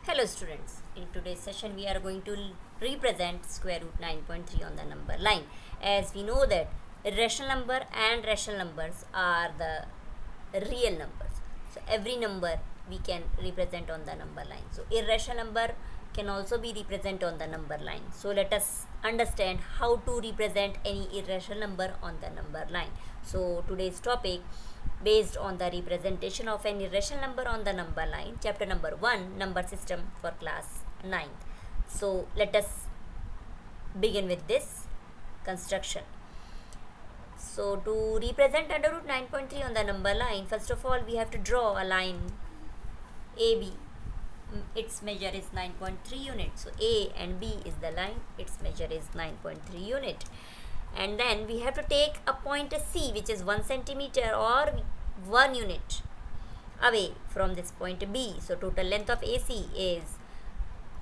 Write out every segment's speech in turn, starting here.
Hello students, in today's session we are going to represent square root 9.3 on the number line. As we know that irrational number and rational numbers are the real numbers. So every number we can represent on the number line. So irrational number can also be represented on the number line. So let us understand how to represent any irrational number on the number line. So today's topic based on the representation of an irrational number on the number line, chapter number 1, number system for class 9th. So let us begin with this construction. So to represent under root 9.3 on the number line, first of all we have to draw a line AB. Its measure is 9.3 units. So A and B is the line, its measure is 9.3 unit. And then we have to take a point C which is 1 centimeter or 1 unit away from this point B. So total length of AC is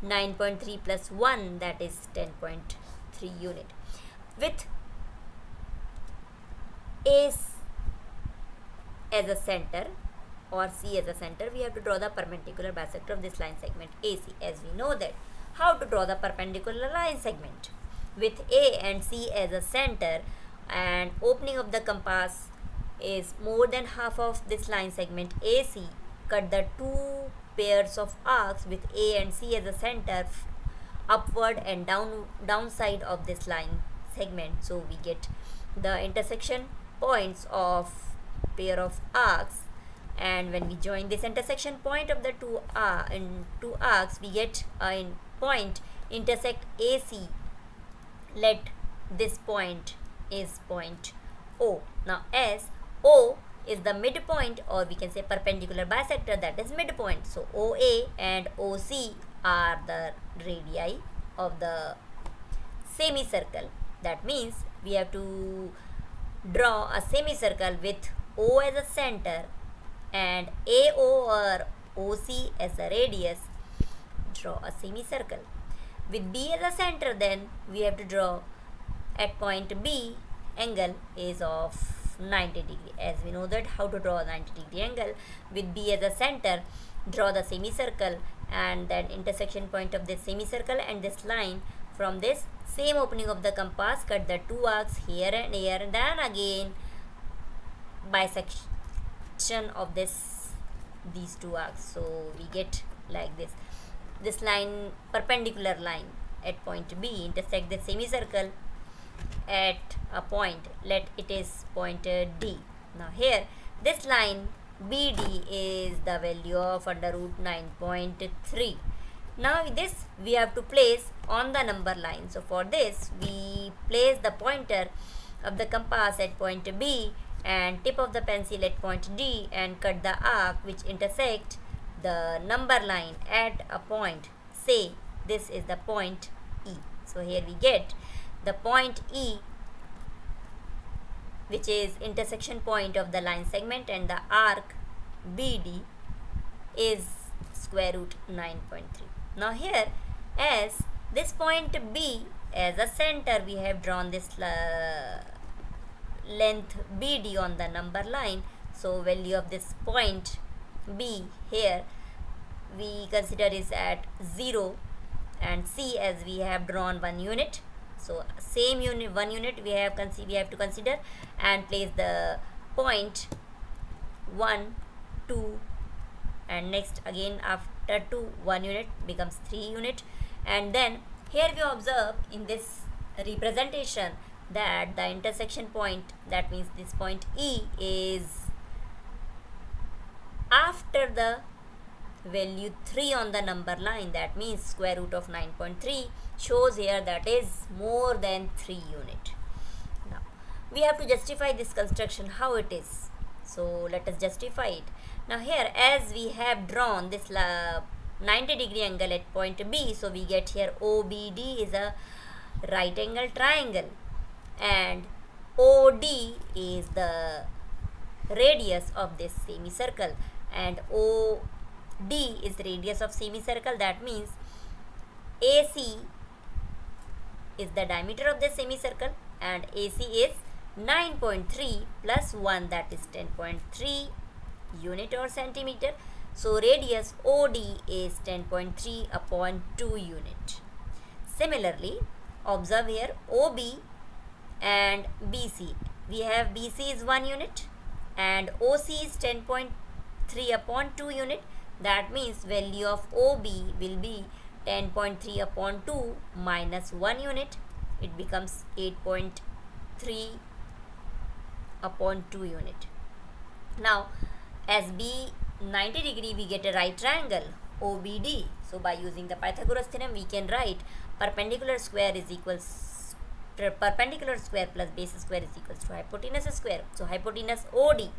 9.3 plus 1, that is 10.3 unit. With A as a center or C as a center, we have to draw the perpendicular bisector of this line segment AC. As we know that how to draw the perpendicular line segment. With A and C as a center and opening of the compass is more than half of this line segment AC, cut the two pairs of arcs with A and C as a center upward and downside of this line segment. So we get the intersection points of pair of arcs, and when we join this intersection point of the two arcs, we get a point intersect AC. Let this point is point O. Now as O is the midpoint, or we can say perpendicular bisector, that is midpoint. So OA and OC are the radii of the semicircle. That means we have to draw a semicircle with O as a center and AO or OC as a radius. Draw a semicircle. With B as a center, then we have to draw at point B angle is of 90 degree. As we know that how to draw a 90 degree angle. With B as a center, draw the semicircle and then intersection point of this semicircle and this line. From this same opening of the compass, cut the two arcs here and here, and then again bisection of these two arcs. So we get like this line, perpendicular line at point B intersect the semicircle at a point, let it is point D. Now here this line BD is the value of under root 9.3. Now this we have to place on the number line. So for this we place the pointer of the compass at point B and tip of the pencil at point D and cut the arc which intersect the number line at a point. Say this is the point E. So here we get the point E, which is intersection point of the line segment, and the arc BD is square root 9.3. Now here as this point B as a center, we have drawn this length BD on the number line. So value of this point B here we consider is at 0, and C as we have drawn 1 unit. So same unit, 1 unit we have to consider and place the point 1, 2, and next again after 2 1 unit becomes 3 unit. And then here we observe in this representation that the intersection point, that means this point E, is after the value 3 on the number line. That means square root of 9.3 shows here that is more than 3 unit. Now we have to justify this construction how it is. So let us justify it. Now here as we have drawn this 90 degree angle at point B, so we get here OBD is a right angle triangle and OD is the radius of this semicircle and OD is the radius of semicircle. That means AC is the diameter of the semicircle and AC is 9.3 plus 1, that is 10.3 unit or centimeter. So radius OD is 10.3 upon 2 unit. Similarly, observe here OB and BC. We have BC is 1 unit and OC is 10.3 upon 2 unit. That means value of OB will be 10.3 upon 2 minus 1 unit. It becomes 8.3 upon 2 unit. Now as B 90 degree, we get a right triangle OBD. So by using the Pythagoras theorem, we can write perpendicular square is equals perpendicular square plus base square is equals to hypotenuse square. So hypotenuse OD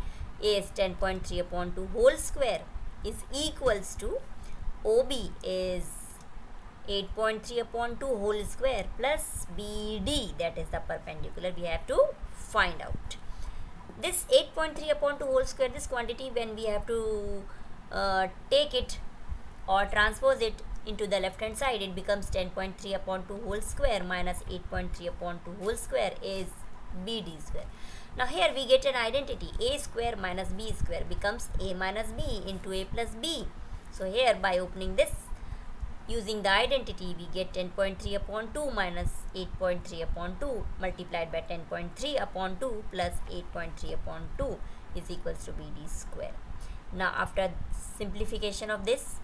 is 10.3 upon 2 whole square is equals to OB is 8.3 upon 2 whole square plus BD, that is the perpendicular we have to find out. This 8.3 upon 2 whole square, this quantity, when we have to take it or transpose it into the left hand side, it becomes 10.3 upon 2 whole square minus 8.3 upon 2 whole square is BD square. Now here we get an identity, A square minus B square becomes A minus B into A plus B. So here by opening this, using the identity, we get 10.3 upon 2 minus 8.3 upon 2 multiplied by 10.3 upon 2 plus 8.3 upon 2 is equals to BD square. Now after simplification of this,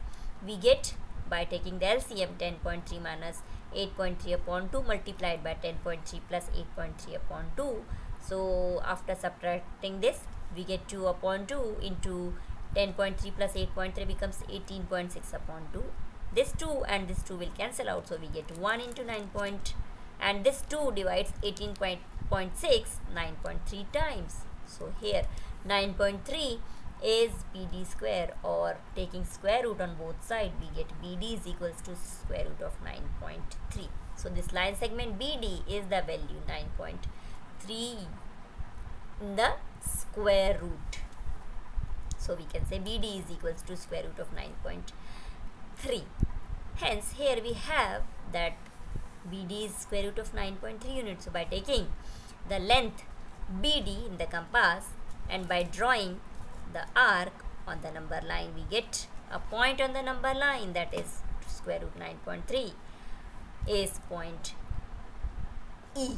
we get by taking the LCM 10.3 minus 8.3 upon 2 multiplied by 10.3 plus 8.3 upon 2. So after subtracting this, we get 2 upon 2 into 10.3 plus 8.3 becomes 18.6 upon 2. This 2 and this 2 will cancel out, so we get 1 into 9 point, and this 2 divides 18.6 9.3 times. So here 9.3 is BD square, or taking square root on both sides, we get BD is equals to square root of 9.3. So this line segment BD is the value 9.3 in the square root. So we can say BD is equals to square root of 9.3. Hence here we have that BD is square root of 9.3 units. So by taking the length BD in the compass and by drawing the arc on the number line, we get a point on the number line, that is square root 9.3 is point E.